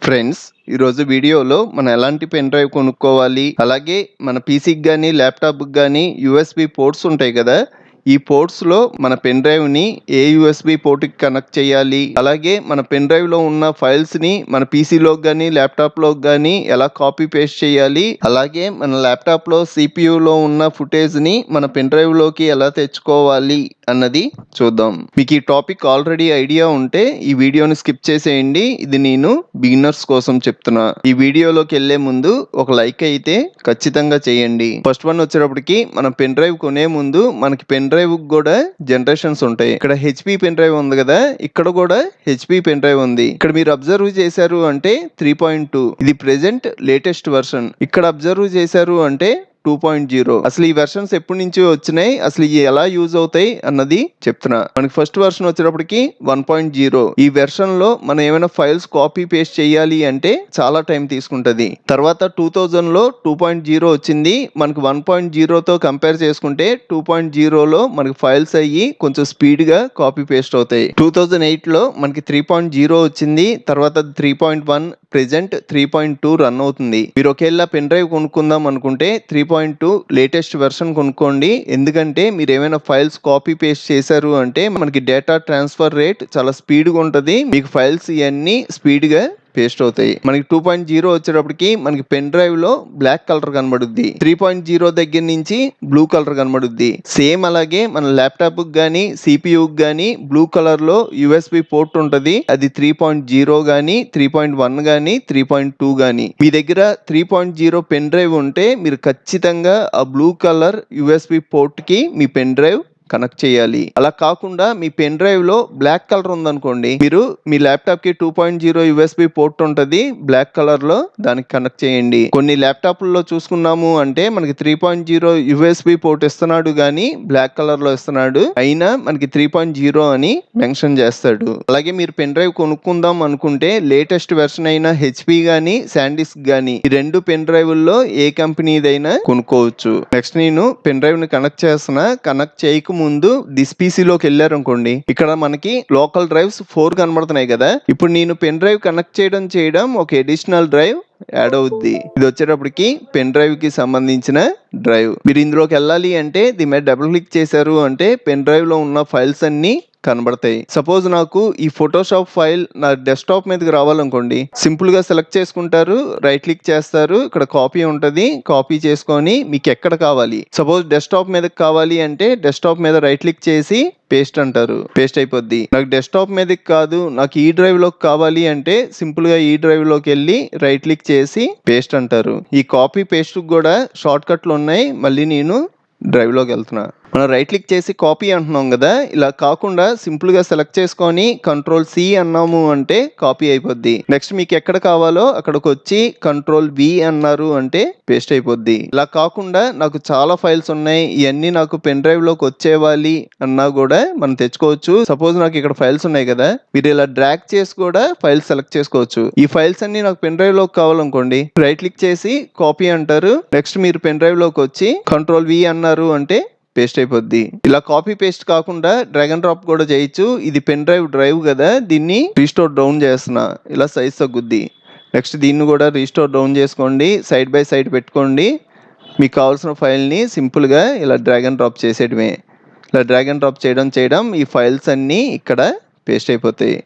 Friends, ఈరోజు వీడియోలో మనం ఎలాంటి పెన్ డ్రైవ్ కొనుక్కోవాలి, అలాగే మన పీసీకి కానీ ల్యాప్టాప్కి కానీ యూఎస్బి పోర్ట్స్ ఉంటాయి కదా. ఈ పోర్ట్స్లో మన పెన్ డ్రైవ్ని ఏ యూఎస్బి పోర్ట్కి కనెక్ట్ చేయాలి, అలాగే మన పెన్ డ్రైవ్లో ఉన్న ఫైల్స్ని మన పీసీలోకి కానీ ల్యాప్టాప్లోకి కానీ ఎలా కాపీ పేస్ట్ చేయాలి, అలాగే మన ల్యాప్టాప్లో సిపియూలో ఉన్న ఫుటేజ్ని మన పెన్ డ్రైవ్లోకి ఎలా తెచ్చుకోవాలి అన్నది చూద్దాం. మీకు ఈ టాపిక్ ఆల్రెడీ ఐడియా ఉంటే ఈ వీడియోని స్కిప్ చేసేయండి. ఇది నేను బిగినర్స్ కోసం చెప్తున్నా. ఈ వీడియోలోకి వెళ్లే ముందు ఒక లైక్ అయితే ఖచ్చితంగా చేయండి. ఫస్ట్ వన్ వచ్చేటప్పటికి మనం పెన్ డ్రైవ్ కొనే ముందు మనకి పెన్ డ్రైవ్ కూడా జనరేషన్స్ ఉంటాయి. ఇక్కడ హెచ్పి పెన్ డ్రైవ్ ఉంది కదా, ఇక్కడ కూడా హెచ్పి పెన్ డ్రైవ్ ఉంది. ఇక్కడ మీరు అబ్జర్వ్ చేశారు అంటే 3.2 ఇది ప్రెజెంట్ లేటెస్ట్ వర్షన్. ఇక్కడ అబ్జర్వ్ చేశారు అంటే 2.0. అసలు ఈ వెర్షన్స్ ఎప్పటి నుంచి వచ్చినాయి, అసలు ఇవి ఎలా యూజ్ అవుతాయి అన్నది చెప్తున్నా. మనకి ఫస్ట్ వెర్షన్ వచ్చేటప్పటికి 1.0. ఈ వెర్షన్ లో మనం ఏమైనా ఫైల్స్ కాపీ పేస్ట్ చేయాలి అంటే చాలా టైం తీసుకుంటది. తర్వాత 2000 లో 2.0 వచ్చింది. మనకి 1.0తో కంపేర్ చేసుకుంటే 2.0లో మనకి ఫైల్స్ అయ్యి కొంచెం స్పీడ్ గా కాపీ పేస్ట్ అవుతాయి. 2008 లో మనకి 3.0 వచ్చింది. తర్వాత 3.1, ప్రెజెంట్ 3.2 రన్ అవుతుంది. మీరు ఒకేలా పెన్ డ్రైవ్ కొనుక్కుందాం అనుకుంటే 3.2 లేటెస్ట్ వెర్షన్ కొనుక్కోండి. ఎందుకంటే మీరు ఏమైనా ఫైల్స్ కాపీ పేస్ట్ చేశారు అంటే మనకి డేటా ట్రాన్స్ఫర్ రేట్ చాలా స్పీడ్గా ఉంటుంది. మీకు ఫైల్స్ ఇవన్నీ స్పీడ్గా పేస్ట్ అవుతాయి. మనకి 2.0 వచ్చేటప్పటికి మనకి పెన్ డ్రైవ్ లో బ్లాక్ కలర్ కనబడుద్ది. 3.0 దగ్గర నుంచి బ్లూ కలర్ కనబడుద్ది. సేమ్ అలాగే మన ల్యాప్టాప్ గానీ సిపియూకి గానీ బ్లూ కలర్ లో యూఎస్బి పోర్ట్ ఉంటది. అది 3.0 గానీ 3.1 గానీ 3.2 గానీ మీ దగ్గర 3.0 పెన్ డ్రైవ్ ఉంటే మీరు ఖచ్చితంగా ఆ బ్లూ కలర్ యూఎస్బి పోర్ట్ కి మీ పెన్ డ్రైవ్ కనెక్ట్ చేయాలి. అలా కాకుండా మీ పెన్ డ్రైవ్ లో బ్లాక్ కలర్ ఉందనుకోండి, మీరు మీ ల్యాప్టాప్ కి 2.0 యూఎస్బి పోర్ట్ ఉంటది బ్లాక్ కలర్ లో, దానికి కనెక్ట్ చేయండి. కొన్ని ల్యాప్టాప్లలో చూసుకున్నాము అంటే మనకి 3.0 యూఎస్బి పోర్ట్ ఇస్తున్నాడు గానీ బ్లాక్ కలర్ లో ఇస్తున్నాడు, అయినా మనకి 3.0 అని మెన్షన్ చేస్తాడు. అలాగే మీరు పెన్ డ్రైవ్ కొనుక్కుందాం అనుకుంటే లేటెస్ట్ వెర్షన్ అయిన హెచ్పి గానీ శాండిస్క్ గానీ ఈ రెండు పెన్ డ్రైవ్ల్లో ఏ కంపెనీదైనా కొనుక్కోవచ్చు. నెక్స్ట్ నేను పెన్ డ్రైవ్ ని కనెక్ట్ చేస్తున్నా. కనెక్ట్ చేయక ముందు దిస్ పీసీలోకి వెళ్ళారు అనుకోండి, ఇక్కడ మనకి లోకల్ డ్రైవ్స్ 4 కనబడుతున్నాయి కదా. ఇప్పుడు నేను పెన్ డ్రైవ్ కనెక్ట్ చేయడం ఒక అడిషనల్ డ్రైవ్ యాడ్ అవుద్ది. ఇది వచ్చేటప్పటికి పెన్ డ్రైవ్ కి సంబంధించిన డ్రైవ్. మీరు ఇందులోకి వెళ్ళాలి అంటే దీని మీద డబుల్ క్లిక్ చేశారు అంటే పెన్ డ్రైవ్ లో ఉన్న ఫైల్స్ అన్ని కనబడతాయి. సపోజ్ నాకు ఈ ఫోటోషాప్ ఫైల్ నా డెస్క్టాప్ మీదకి రావాలనుకోండి, సింపుల్ గా సెలెక్ట్ చేసుకుంటారు, రైట్ క్లిక్ చేస్తారు, ఇక్కడ కాపీ ఉంటది, కాపీ చేసుకొని మీకు ఎక్కడ కావాలి, సపోజ్ డెస్క్టాప్ మీదకి కావాలి అంటే డెస్క్టాప్ మీద రైట్ క్లిక్ చేసి పేస్ట్ అంటారు, పేస్ట్ అయిపోద్ది. నాకు డెస్క్టాప్ మీదకి కాదు, నాకు ఈ డ్రైవ్ లోకి కావాలి అంటే సింపుల్ గా ఈ డ్రైవ్ లోకి వెళ్ళి రైట్ క్లిక్ చేసి పేస్ట్ అంటారు. ఈ కాపీ పేస్ట్ కూడా షార్ట్ కట్లు ఉన్నాయి. మళ్ళీ నేను డ్రైవ్ లోకి వెళ్తున్నా. మనం రైట్ క్లిక్ చేసి కాపీ అంటున్నాం కదా, ఇలా కాకుండా సింపుల్ గా సెలెక్ట్ చేసుకొని కంట్రోల్ సి అన్నాము అంటే కాపీ అయిపోద్ది. నెక్స్ట్ మీకు ఎక్కడ కావాలో అక్కడికి వచ్చి కంట్రోల్ వి అన్నారు అంటే పేస్ట్ అయిపోద్ది. ఇలా కాకుండా నాకు చాలా ఫైల్స్ ఉన్నాయి, ఇవన్నీ నాకు పెన్ డ్రైవ్ లోకి వచ్చేవాలి అన్నా కూడా మనం తెచ్చుకోవచ్చు. సపోజ్ నాకు ఇక్కడ ఫైల్స్ ఉన్నాయి కదా, మీరు ఇలా డ్రాగ్ చేసి కూడా ఫైల్స్ సెలెక్ట్ చేసుకోవచ్చు. ఈ ఫైల్స్ అన్ని నాకు పెన్ డ్రైవ్ లోకి కావాలనుకోండి, రైట్ క్లిక్ చేసి కాపీ అంటారు. నెక్స్ట్ మీరు పెన్ డ్రైవ్ లోకి వచ్చి కంట్రోల్ వి అన్నారు అంటే పేస్ట్ అయిపోద్ది. ఇలా కాపీ పేస్ట్ కాకుండా డ్రాగ్ అండ్ డ్రాప్ కూడా చేయొచ్చు. ఇది పెన్ డ్రైవ్ కదా, దీన్ని రీస్టోర్ డౌన్ చేస్తున్నా, ఇలా సైజ్ తగ్గుద్ది. నెక్స్ట్ దీన్ని కూడా రీస్టోర్ డౌన్ చేసుకోండి, సైడ్ బై సైడ్ పెట్టుకోండి. మీకు కావాల్సిన ఫైల్ని సింపుల్గా ఇలా డ్రాగ్ అండ్ డ్రాప్ చేసేయడమే. ఇలా డ్రాగ్ అండ్ డ్రాప్ చేయడం ఈ ఫైల్స్ అన్నీ ఇక్కడ పేస్ట్ అయిపోతాయి.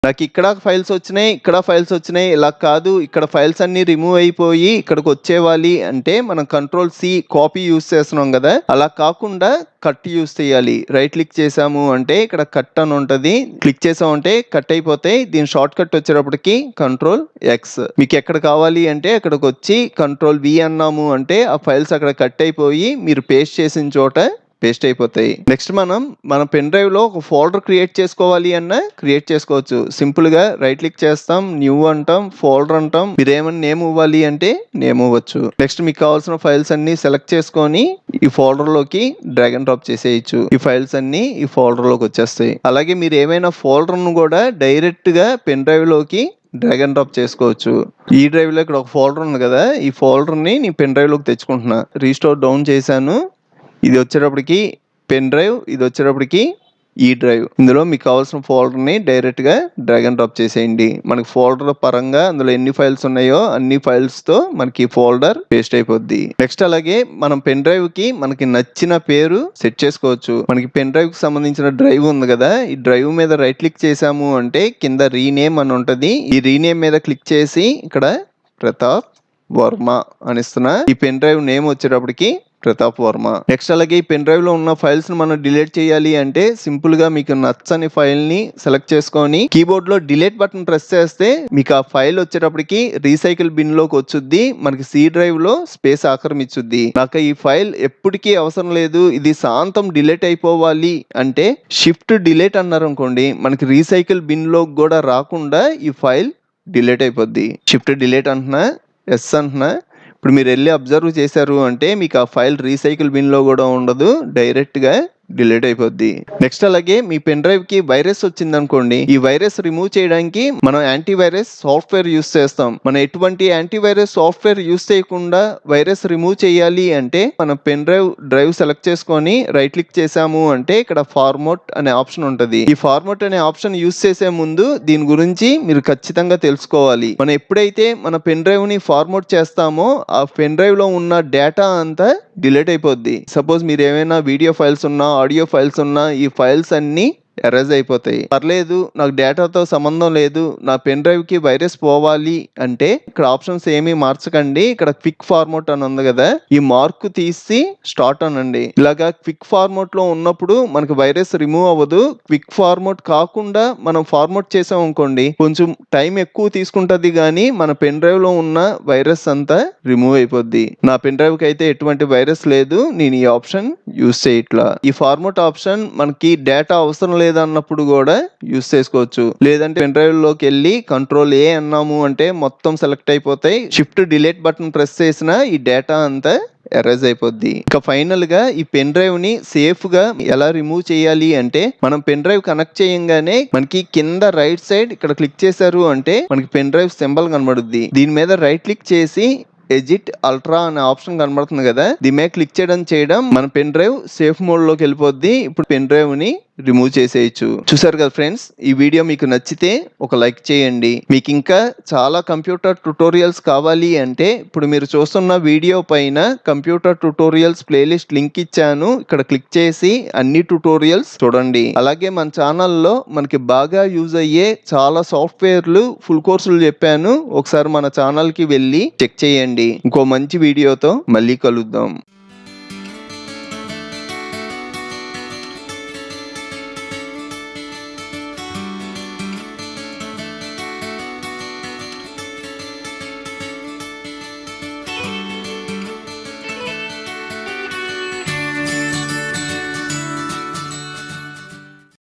నాకు ఇక్కడ ఫైల్స్ వచ్చినాయి, ఇక్కడ ఫైల్స్ వచ్చినాయి, ఇలా కాదు, ఇక్కడ ఫైల్స్ అన్ని రిమూవ్ అయిపోయి ఇక్కడికి వచ్చేవాలి అంటే మనం కంట్రోల్ సి కాపీ యూస్ చేస్తున్నాం కదా, అలా కాకుండా కట్ యూస్ చేయాలి. రైట్ క్లిక్ చేసాము అంటే ఇక్కడ కట్ అని ఉంటుంది, క్లిక్ చేసామంటే కట్ అయిపోతాయి. దీని షార్ట్ కట్ వచ్చేటప్పటికి కంట్రోల్ ఎక్స్. మీకు ఎక్కడ కావాలి అంటే అక్కడికి వచ్చి కంట్రోల్ వి అన్నాము అంటే ఆ ఫైల్స్ అక్కడ కట్ అయిపోయి మీరు పేస్ట్ చేసిన చోట పేస్ట్ అయిపోతాయి. నెక్స్ట్ మన పెన్ డ్రైవ్ లో ఒక ఫోల్డర్ క్రియేట్ చేసుకోవాలి అన్నా క్రియేట్ చేసుకోవచ్చు. సింపుల్ గా రైట్ క్లిక్ చేస్తాం, న్యూ అంటాం, ఫోల్డర్ అంటాం, మీరు ఏమైనా నేమ్ ఇవ్వాలి అంటే నేమ్ ఇవ్వచ్చు. నెక్స్ట్ మీకు కావాల్సిన ఫైల్స్ అన్ని సెలెక్ట్ చేసుకొని ఈ ఫోల్డర్ లోకి డ్రాగ్ అండ్ డ్రాప్ చేసేయచ్చు. ఈ ఫైల్స్ అన్ని ఈ ఫోల్డర్ లోకి వచ్చేస్తాయి. అలాగే మీరు ఏమైనా ఫోల్డర్ ను కూడా డైరెక్ట్ గా పెన్ డ్రైవ్ లోకి డ్రాగ్ అండ్ డ్రాప్ చేసుకోవచ్చు. ఈ డ్రైవ్ లో ఇక్కడ ఒక ఫోల్డర్ ఉంది కదా, ఈ ఫోల్డర్ ని నేను పెన్ డ్రైవ్ లోకి తెచ్చుకుంటున్నా. రీస్టోర్ డౌన్ చేశాను. ఇది వచ్చేటప్పటికి పెన్ డ్రైవ్, ఇది వచ్చేటప్పటికి ఈ డ్రైవ్. ఇందులో మీకు కావాల్సిన ఫోల్డర్‌ని డైరెక్ట్‌గా డ్రాగ్ అండ్ డ్రాప్ చేసేయండి. మనకి ఫోల్డర్ పరంగా అందులో ఎన్ని ఫైల్స్ ఉన్నాయో అన్ని ఫైల్స్‌తో మనకి ఫోల్డర్ పేస్ట్ అయిపోద్ది. నెక్స్ట్ అలాగే మనం పెన్ డ్రైవ్‌కి మనకి నచ్చిన పేరు సెట్ చేసుకోవచ్చు. మనకి పెన్ డ్రైవ్‌కి సంబంధించిన డ్రైవ్ ఉంది కదా! ఈ డ్రైవ్ మీద రైట్ క్లిక్ చేసాము అంటే కింద రీనేమ్ అని ఉంటది. ఈ రీనేమ్ మీద క్లిక్ చేసి ఇక్కడ ప్రతాప్ వర్మ అని ఇస్తున్నా. ఈ పెన్ డ్రైవ్ నేమ్ వచ్చేటప్పటికి ప్రతాప్ వర్మ. నెక్స్ట్ అలాగే ఈ పెన్ డ్రైవ్ లో ఉన్న ఫైల్స్ ని మనం డిలీట్ చేయాలి అంటే సింపుల్ గా మీకు నచ్చని ఫైల్ ని సెలెక్ట్ చేసుకొని కీబోర్డ్ లో డిలీట్ బటన్ ప్రెస్ చేస్తే మీకు ఆ ఫైల్ వచ్చేటప్పటికి రీసైకిల్ బిన్ లోకి వచ్చుద్ది. మనకి సి డ్రైవ్ లో స్పేస్ ఆక్రమించుద్ది. నాకు ఈ ఫైల్ ఎప్పటికీ అవసరం లేదు, ఇది శాంతం డిలీట్ అయిపోవాలి అంటే షిఫ్ట్ డిలీట్ అన్నారు అనుకోండి, మనకి రీసైకిల్ బిన్ లోకి కూడా రాకుండా ఈ ఫైల్ డిలీట్ అయిపోద్ది. షిఫ్ట్ డిలీట్ అంటున్నా, ఎస్ అంటున్నా. ఇప్పుడు మీరు వెళ్ళి అబ్జర్వ్ చేశారు అంటే మీకు ఆ ఫైల్ రీసైకిల్ బిన్ లో కూడా ఉండదు, డైరెక్ట్ గా డిలీట్ అయిపోద్ది. నెక్స్ట్ అలాగే మీ పెన్ డ్రైవ్ కి వైరస్ వచ్చింది అనుకోండి, ఈ వైరస్ రిమూవ్ చేయడానికి మనం యాంటీవైరస్ సాఫ్ట్వేర్ యూస్ చేస్తాం. మనం ఎటువంటి యాంటీవైరస్ సాఫ్ట్వేర్ యూస్ చేయకుండా వైరస్ రిమూవ్ చేయాలి అంటే మనం పెన్ డ్రైవ్ సెలెక్ట్ చేసుకొని రైట్ క్లిక్ చేసాము అంటే ఇక్కడ ఫార్మాట్ అనే ఆప్షన్ ఉంటది. ఈ ఫార్మాట్ అనే ఆప్షన్ యూస్ చేసే ముందు దీని గురించి మీరు ఖచ్చితంగా తెలుసుకోవాలి. మనం ఎప్పుడైతే మన పెన్ డ్రైవ్ ని ఫార్మాట్ చేస్తామో ఆ పెన్ డ్రైవ్ లో ఉన్న డేటా అంతా డిలీట్ అయిపోద్ది. సపోజ్ మీరు ఏమైనా వీడియో ఫైల్స్ ఉన్నా, ఆడియో ఫైల్స్ ఉన్నా ఈ ఫైల్స్ అన్ని ఎరేజ్ అయిపోతాయి. పర్లేదు నాకు డేటాతో సంబంధం లేదు, నా పెన్ డ్రైవ్ కి వైరస్ పోవాలి అంటే ఇక్కడ ఆప్షన్స్ ఏమీ మార్చకండి. ఇక్కడ క్విక్ ఫార్మాట్ అని ఉంది కదా, ఈ మార్క్ తీసి స్టార్ట్ అనండి. ఇలాగా క్విక్ ఫార్మాట్ లో ఉన్నప్పుడు మనకి వైరస్ రిమూవ్ అవ్వదు. క్విక్ ఫార్మాట్ కాకుండా మనం ఫార్మాట్ చేసాం అనుకోండి కొంచెం టైం ఎక్కువ తీసుకుంటది, కానీ మన పెన్ డ్రైవ్ లో ఉన్న వైరస్ అంతా రిమూవ్ అయిపోద్ది. నా పెన్ డ్రైవ్ కి అయితే ఎటువంటి వైరస్ లేదు, నేను ఈ ఆప్షన్ యూస్ చేయట్లా. ఈ ఫార్మాట్ ఆప్షన్ మనకి డేటా అవసరం లేదన్నప్పుడు కూడా యూస్ చేసుకోవచ్చు. లేదంటే పెన్ డ్రైవ్ లోకి వెళ్ళి కంట్రోల్ ఏ అన్నాము అంటే మొత్తం సెలెక్ట్ అయిపోతాయి. షిఫ్ట్ డిలీట్ బటన్ ప్రెస్ చేసినా ఈ డేటా అంతా ఎరేజ్ అయిపోద్ది. ఇంకా ఫైనల్ గా ఈ పెన్ డ్రైవ్ ని సేఫ్ గా ఎలా రిమూవ్ చేయాలి అంటే మనం పెన్ డ్రైవ్ కనెక్ట్ చేయంగానే మనకి కింద రైట్ సైడ్ ఇక్కడ క్లిక్ చేశారు అంటే మనకి పెన్ డ్రైవ్ సింబల్ కనబడుద్ది. దీని మీద రైట్ క్లిక్ చేసి ఎజిట్ అల్ట్రా అనే ఆప్షన్ కనబడుతుంది కదా, దీని మీద క్లిక్ చేయడం మన పెన్ డ్రైవ్ సేఫ్ మోడ్ లోకి వెళ్ళిపోద్ది. ఇప్పుడు పెన్ డ్రైవ్ ని రిమూవ్ చేసేయచ్చు. చూసారు కదా ఫ్రెండ్స్, ఈ వీడియో మీకు నచ్చితే ఒక లైక్ చేయండి. మీకు ఇంకా చాలా కంప్యూటర్ ట్యుటోరియల్స్ కావాలి అంటే ఇప్పుడు మీరు చూస్తున్న వీడియో పైన కంప్యూటర్ ట్యుటోరియల్స్ ప్లేలిస్ట్ లింక్ ఇచ్చాను, ఇక్కడ క్లిక్ చేసి అన్ని ట్యుటోరియల్స్ చూడండి. అలాగే మన ఛానల్లో మనకి బాగా యూజ్ అయ్యే చాలా సాఫ్ట్వేర్లు ఫుల్ కోర్సులు చెప్పాను, ఒకసారి మన ఛానల్ కి వెళ్ళి చెక్ చేయండి. ఇంకో మంచి వీడియోతో మళ్ళీ కలుద్దాం.